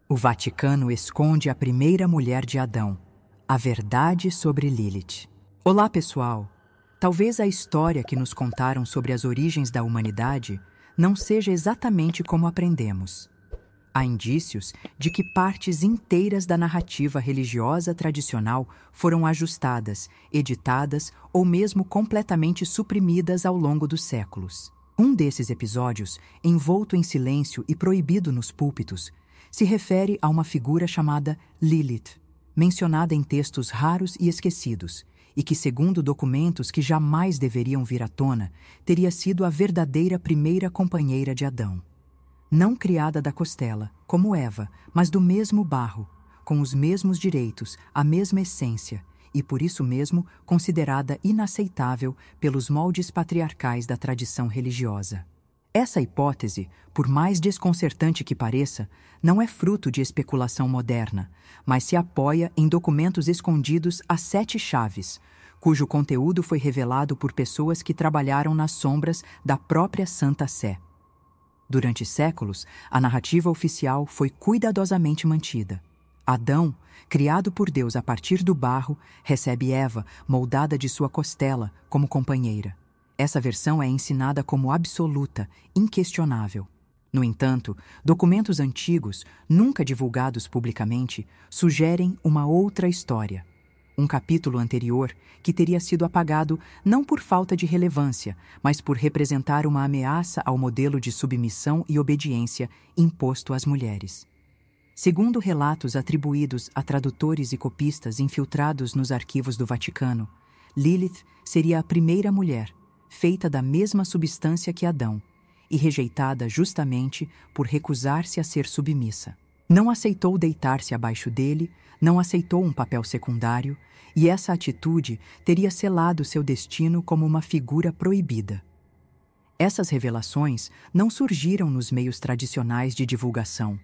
O Vaticano esconde a primeira mulher de Adão, a verdade sobre Lilith. Olá, pessoal! Talvez a história que nos contaram sobre as origens da humanidade não seja exatamente como aprendemos. Há indícios de que partes inteiras da narrativa religiosa tradicional foram ajustadas, editadas ou mesmo completamente suprimidas ao longo dos séculos. Um desses episódios, envolto em silêncio e proibido nos púlpitos, se refere a uma figura chamada Lilith, mencionada em textos raros e esquecidos, e que, segundo documentos que jamais deveriam vir à tona, teria sido a verdadeira primeira companheira de Adão. Não criada da costela, como Eva, mas do mesmo barro, com os mesmos direitos, a mesma essência, e por isso mesmo considerada inaceitável pelos moldes patriarcais da tradição religiosa. Essa hipótese, por mais desconcertante que pareça, não é fruto de especulação moderna, mas se apoia em documentos escondidos a 7 chaves, cujo conteúdo foi revelado por pessoas que trabalharam nas sombras da própria Santa Sé. Durante séculos, a narrativa oficial foi cuidadosamente mantida. Adão, criado por Deus a partir do barro, recebe Eva, moldada de sua costela, como companheira. Essa versão é ensinada como absoluta, inquestionável. No entanto, documentos antigos, nunca divulgados publicamente, sugerem uma outra história. Um capítulo anterior que teria sido apagado não por falta de relevância, mas por representar uma ameaça ao modelo de submissão e obediência imposto às mulheres. Segundo relatos atribuídos a tradutores e copistas infiltrados nos arquivos do Vaticano, Lilith seria a primeira mulher, feita da mesma substância que Adão, e rejeitada justamente por recusar-se a ser submissa. Não aceitou deitar-se abaixo dele, não aceitou um papel secundário, e essa atitude teria selado seu destino como uma figura proibida. Essas revelações não surgiram nos meios tradicionais de divulgação.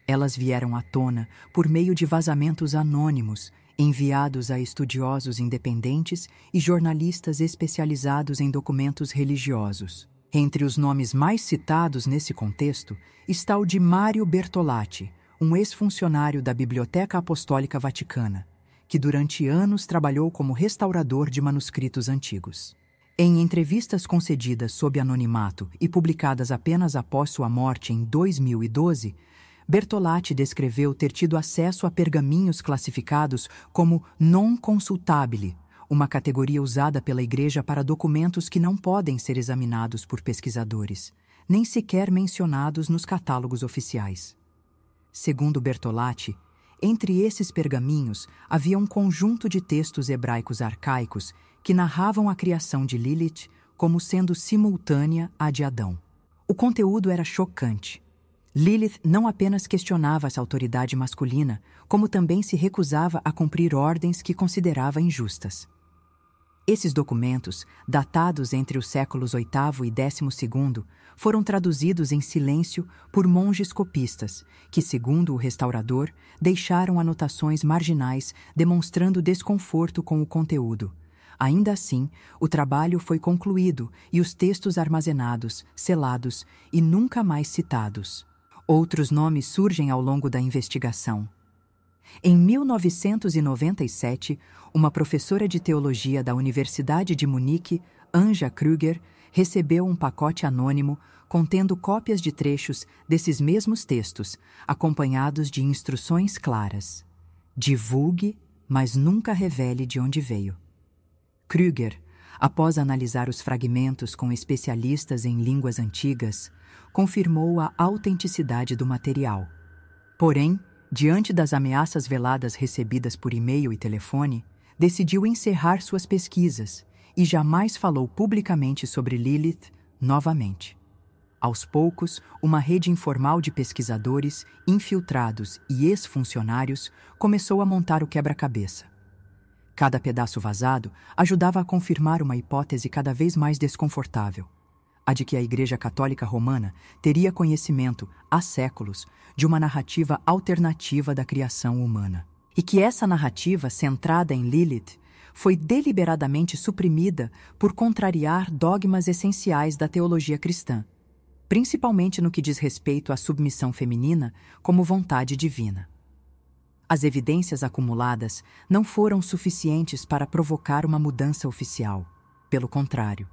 Elas vieram à tona por meio de vazamentos anônimos, enviados a estudiosos independentes e jornalistas especializados em documentos religiosos. Entre os nomes mais citados nesse contexto está o de Mario Bertolatti, um ex-funcionário da Biblioteca Apostólica Vaticana, que durante anos trabalhou como restaurador de manuscritos antigos. Em entrevistas concedidas sob anonimato e publicadas apenas após sua morte em 2012, Bertolatti descreveu ter tido acesso a pergaminhos classificados como non consultabile, uma categoria usada pela Igreja para documentos que não podem ser examinados por pesquisadores, nem sequer mencionados nos catálogos oficiais. Segundo Bertolatti, entre esses pergaminhos havia um conjunto de textos hebraicos arcaicos que narravam a criação de Lilith como sendo simultânea à de Adão. O conteúdo era chocante. Lilith não apenas questionava essa autoridade masculina, como também se recusava a cumprir ordens que considerava injustas. Esses documentos, datados entre os séculos VIII e XII, foram traduzidos em silêncio por monges copistas, que, segundo o restaurador, deixaram anotações marginais demonstrando desconforto com o conteúdo. Ainda assim, o trabalho foi concluído e os textos armazenados, selados e nunca mais citados. Outros nomes surgem ao longo da investigação. Em 1997, uma professora de teologia da Universidade de Munique, Anja Krüger, recebeu um pacote anônimo contendo cópias de trechos desses mesmos textos, acompanhados de instruções claras. Divulgue, mas nunca revele de onde veio. Krüger, após analisar os fragmentos com especialistas em línguas antigas, confirmou a autenticidade do material. Porém, diante das ameaças veladas recebidas por e-mail e telefone, decidiu encerrar suas pesquisas e jamais falou publicamente sobre Lilith novamente. Aos poucos, uma rede informal de pesquisadores, infiltrados e ex-funcionários começou a montar o quebra-cabeça. Cada pedaço vazado ajudava a confirmar uma hipótese cada vez mais desconfortável, a de que a Igreja Católica Romana teria conhecimento, há séculos, de uma narrativa alternativa da criação humana. E que essa narrativa, centrada em Lilith, foi deliberadamente suprimida por contrariar dogmas essenciais da teologia cristã. principalmente no que diz respeito à submissão feminina como vontade divina. As evidências acumuladas não foram suficientes para provocar uma mudança oficial. Pelo contrário.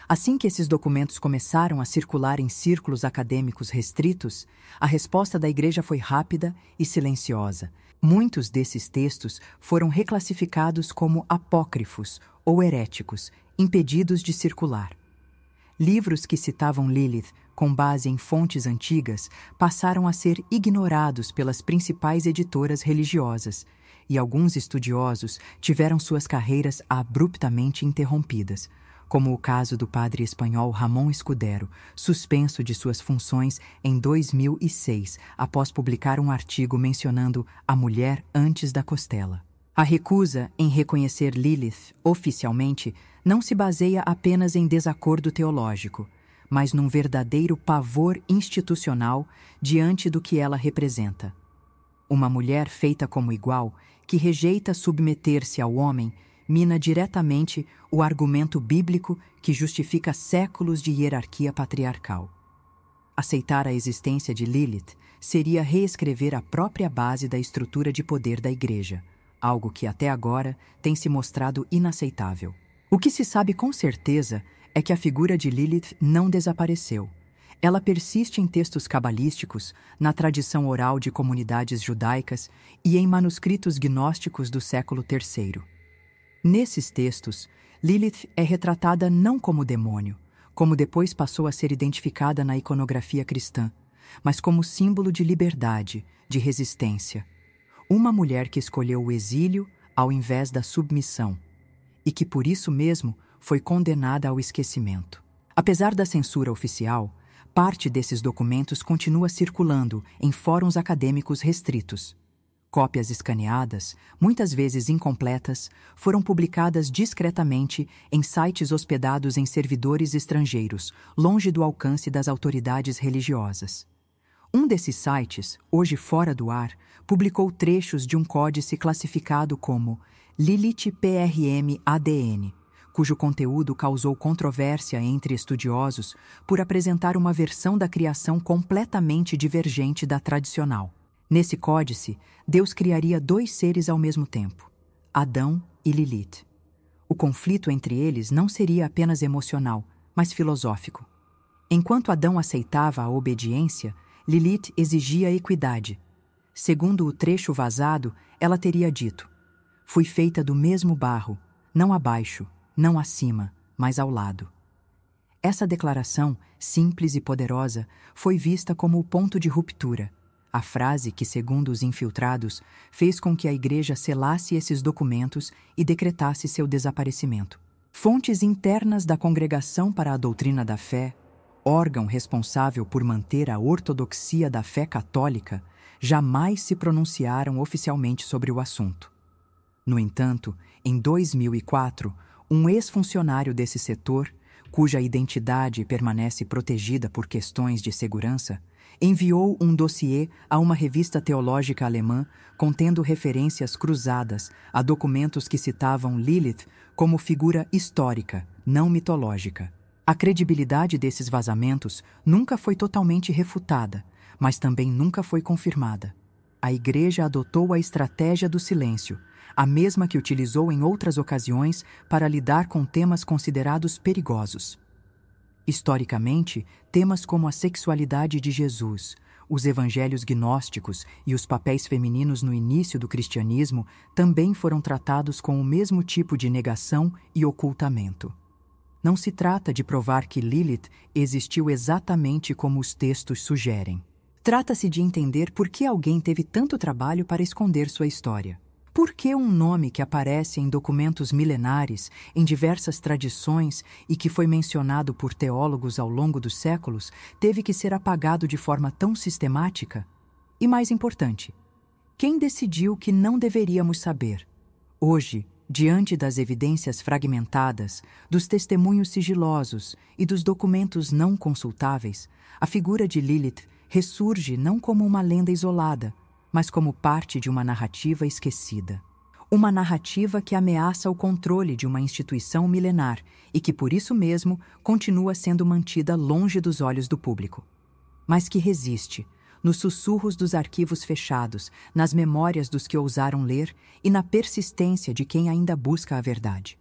Assim que esses documentos começaram a circular em círculos acadêmicos restritos, a resposta da Igreja foi rápida e silenciosa. Muitos desses textos foram reclassificados como apócrifos ou heréticos, impedidos de circular. Livros que citavam Lilith com base em fontes antigas passaram a ser ignorados pelas principais editoras religiosas, e alguns estudiosos tiveram suas carreiras abruptamente interrompidas, como o caso do padre espanhol Ramón Escudero, suspenso de suas funções em 2006, após publicar um artigo mencionando a mulher antes da costela. A recusa em reconhecer Lilith oficialmente não se baseia apenas em desacordo teológico, mas num verdadeiro pavor institucional diante do que ela representa. Uma mulher feita como igual, que rejeita submeter-se ao homem, mina diretamente o argumento bíblico que justifica séculos de hierarquia patriarcal. Aceitar a existência de Lilith seria reescrever a própria base da estrutura de poder da Igreja, algo que até agora tem se mostrado inaceitável. O que se sabe com certeza é que a figura de Lilith não desapareceu. Ela persiste em textos cabalísticos, na tradição oral de comunidades judaicas e em manuscritos gnósticos do século III. Nesses textos, Lilith é retratada não como demônio, como depois passou a ser identificada na iconografia cristã, mas como símbolo de liberdade, de resistência. Uma mulher que escolheu o exílio ao invés da submissão, e que por isso mesmo foi condenada ao esquecimento. Apesar da censura oficial, parte desses documentos continua circulando em fóruns acadêmicos restritos. Cópias escaneadas, muitas vezes incompletas, foram publicadas discretamente em sites hospedados em servidores estrangeiros, longe do alcance das autoridades religiosas. Um desses sites, hoje fora do ar, publicou trechos de um códice classificado como Lilith PRM ADN, cujo conteúdo causou controvérsia entre estudiosos por apresentar uma versão da criação completamente divergente da tradicional. Nesse códice, Deus criaria dois seres ao mesmo tempo, Adão e Lilith. O conflito entre eles não seria apenas emocional, mas filosófico. Enquanto Adão aceitava a obediência, Lilith exigia equidade. Segundo o trecho vazado, ela teria dito: "Fui feita do mesmo barro, não abaixo, não acima, mas ao lado." Essa declaração, simples e poderosa, foi vista como o ponto de ruptura. A frase que, segundo os infiltrados, fez com que a Igreja selasse esses documentos e decretasse seu desaparecimento. Fontes internas da Congregação para a Doutrina da Fé, órgão responsável por manter a ortodoxia da fé católica, jamais se pronunciaram oficialmente sobre o assunto. No entanto, em 2004, um ex-funcionário desse setor, cuja identidade permanece protegida por questões de segurança, enviou um dossiê a uma revista teológica alemã contendo referências cruzadas a documentos que citavam Lilith como figura histórica, não mitológica. A credibilidade desses vazamentos nunca foi totalmente refutada, mas também nunca foi confirmada. A Igreja adotou a estratégia do silêncio, a mesma que utilizou em outras ocasiões para lidar com temas considerados perigosos. Historicamente, temas como a sexualidade de Jesus, os evangelhos gnósticos e os papéis femininos no início do cristianismo também foram tratados com o mesmo tipo de negação e ocultamento. Não se trata de provar que Lilith existiu exatamente como os textos sugerem. Trata-se de entender por que alguém teve tanto trabalho para esconder sua história. Por que um nome que aparece em documentos milenares, em diversas tradições e que foi mencionado por teólogos ao longo dos séculos, teve que ser apagado de forma tão sistemática? E mais importante, quem decidiu que não deveríamos saber? Hoje, diante das evidências fragmentadas, dos testemunhos sigilosos e dos documentos não consultáveis, a figura de Lilith ressurge não como uma lenda isolada, mas como parte de uma narrativa esquecida. uma narrativa que ameaça o controle de uma instituição milenar e que, por isso mesmo, continua sendo mantida longe dos olhos do público. Mas que resiste, nos sussurros dos arquivos fechados, nas memórias dos que ousaram ler e na persistência de quem ainda busca a verdade.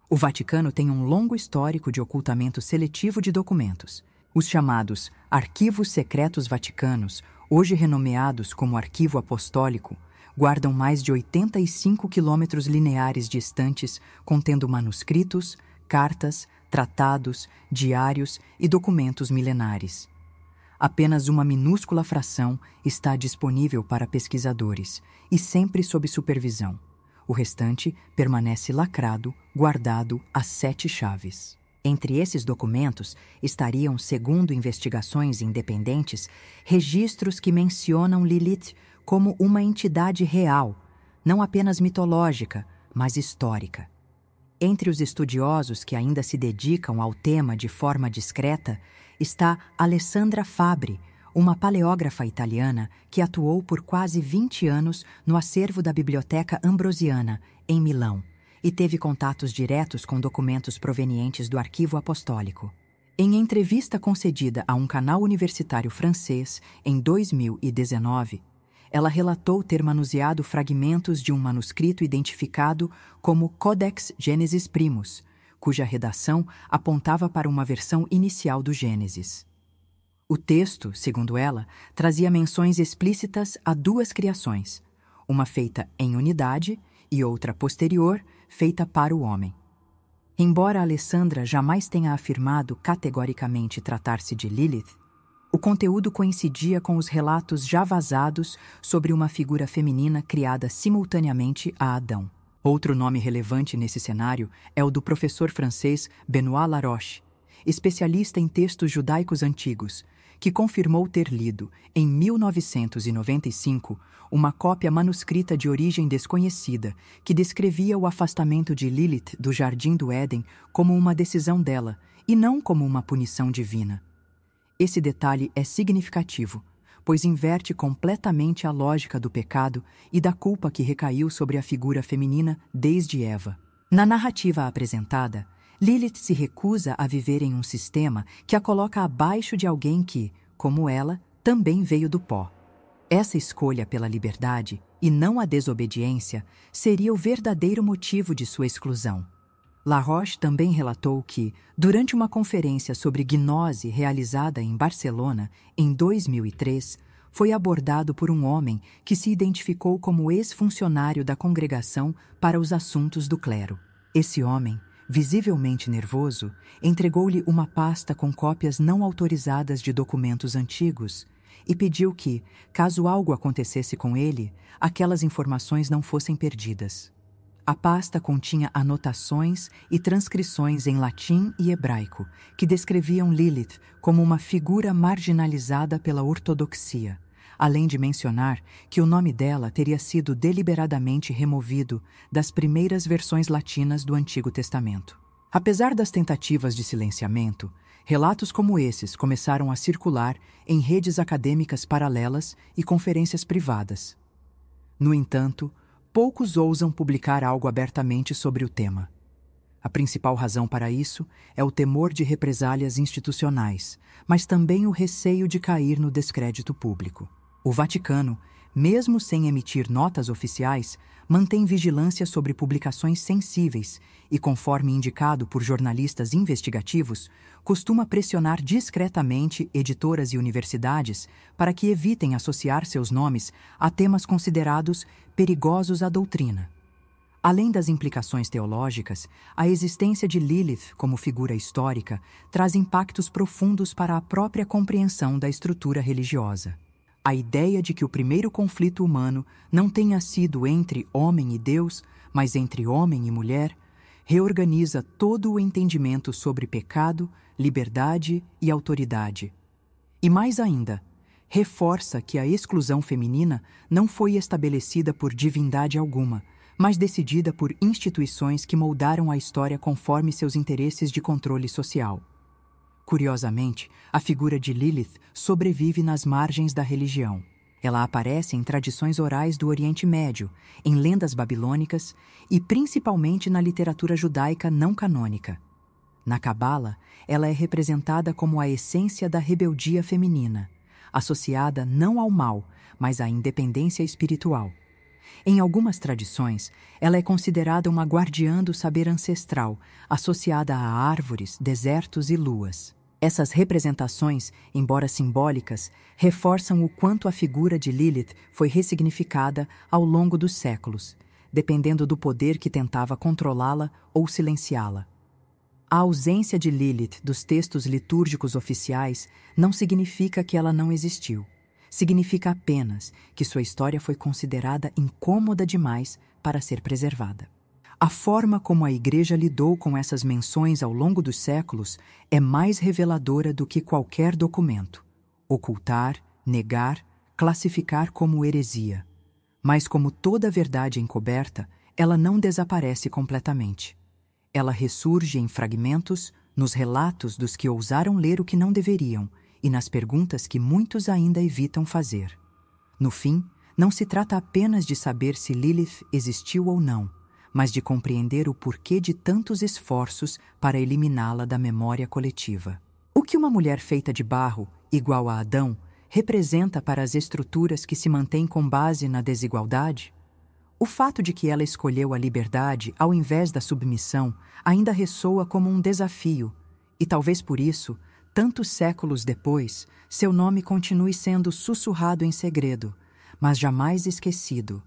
O Vaticano tem um longo histórico de ocultamento seletivo de documentos. Os chamados Arquivos Secretos Vaticanos, hoje renomeados como Arquivo Apostólico, guardam mais de 85 quilômetros lineares de estantes contendo manuscritos, cartas, tratados, diários e documentos milenares. Apenas uma minúscula fração está disponível para pesquisadores e sempre sob supervisão. O restante permanece lacrado, guardado a 7 chaves. Entre esses documentos estariam, segundo investigações independentes, registros que mencionam Lilith como uma entidade real, não apenas mitológica, mas histórica. Entre os estudiosos que ainda se dedicam ao tema de forma discreta está Alessandra Fabri, uma paleógrafa italiana que atuou por quase 20 anos no acervo da Biblioteca Ambrosiana, em Milão, e teve contatos diretos com documentos provenientes do Arquivo Apostólico. Em entrevista concedida a um canal universitário francês em 2019, ela relatou ter manuseado fragmentos de um manuscrito identificado como Codex Genesis Primus, cuja redação apontava para uma versão inicial do Gênesis. O texto, segundo ela, trazia menções explícitas a 2 criações, uma feita em unidade e outra posterior, feita para o homem. Embora Alessandra jamais tenha afirmado categoricamente tratar-se de Lilith, o conteúdo coincidia com os relatos já vazados sobre uma figura feminina criada simultaneamente a Adão. Outro nome relevante nesse cenário é o do professor francês Benoît Laroche, especialista em textos judaicos antigos, que confirmou ter lido, em 1995, uma cópia manuscrita de origem desconhecida que descrevia o afastamento de Lilith do Jardim do Éden como uma decisão dela e não como uma punição divina. Esse detalhe é significativo, pois inverte completamente a lógica do pecado e da culpa que recaiu sobre a figura feminina desde Eva. Na narrativa apresentada, Lilith se recusa a viver em um sistema que a coloca abaixo de alguém que, como ela, também veio do pó. Essa escolha pela liberdade, e não a desobediência, seria o verdadeiro motivo de sua exclusão. Laroche também relatou que, durante uma conferência sobre gnose realizada em Barcelona, em 2003, foi abordado por um homem que se identificou como ex-funcionário da congregação para os assuntos do clero. Esse homem, visivelmente nervoso, entregou-lhe uma pasta com cópias não autorizadas de documentos antigos e pediu que, caso algo acontecesse com ele, aquelas informações não fossem perdidas. A pasta continha anotações e transcrições em latim e hebraico que descreviam Lilith como uma figura marginalizada pela ortodoxia, além de mencionar que o nome dela teria sido deliberadamente removido das primeiras versões latinas do Antigo Testamento. Apesar das tentativas de silenciamento, relatos como esses começaram a circular em redes acadêmicas paralelas e conferências privadas. No entanto, poucos ousam publicar algo abertamente sobre o tema. A principal razão para isso é o temor de represálias institucionais, mas também o receio de cair no descrédito público. O Vaticano, mesmo sem emitir notas oficiais, mantém vigilância sobre publicações sensíveis e, conforme indicado por jornalistas investigativos, costuma pressionar discretamente editoras e universidades para que evitem associar seus nomes a temas considerados perigosos à doutrina. Além das implicações teológicas, a existência de Lilith como figura histórica traz impactos profundos para a própria compreensão da estrutura religiosa. A ideia de que o primeiro conflito humano não tenha sido entre homem e Deus, mas entre homem e mulher, reorganiza todo o entendimento sobre pecado, liberdade e autoridade. E mais ainda, reforça que a exclusão feminina não foi estabelecida por divindade alguma, mas decidida por instituições que moldaram a história conforme seus interesses de controle social. Curiosamente, a figura de Lilith sobrevive nas margens da religião. Ela aparece em tradições orais do Oriente Médio, em lendas babilônicas e principalmente na literatura judaica não canônica. Na Cabala, ela é representada como a essência da rebeldia feminina, associada não ao mal, mas à independência espiritual. Em algumas tradições, ela é considerada uma guardiã do saber ancestral, associada a árvores, desertos e luas. Essas representações, embora simbólicas, reforçam o quanto a figura de Lilith foi ressignificada ao longo dos séculos, dependendo do poder que tentava controlá-la ou silenciá-la. A ausência de Lilith dos textos litúrgicos oficiais não significa que ela não existiu. Significa apenas que sua história foi considerada incômoda demais para ser preservada. A forma como a Igreja lidou com essas menções ao longo dos séculos é mais reveladora do que qualquer documento. Ocultar, negar, classificar como heresia. Mas como toda verdade encoberta, ela não desaparece completamente. Ela ressurge em fragmentos, nos relatos dos que ousaram ler o que não deveriam e nas perguntas que muitos ainda evitam fazer. No fim, não se trata apenas de saber se Lilith existiu ou não, mas de compreender o porquê de tantos esforços para eliminá-la da memória coletiva. O que uma mulher feita de barro, igual a Adão, representa para as estruturas que se mantêm com base na desigualdade? O fato de que ela escolheu a liberdade ao invés da submissão ainda ressoa como um desafio, e talvez por isso, tantos séculos depois, seu nome continue sendo sussurrado em segredo, mas jamais esquecido,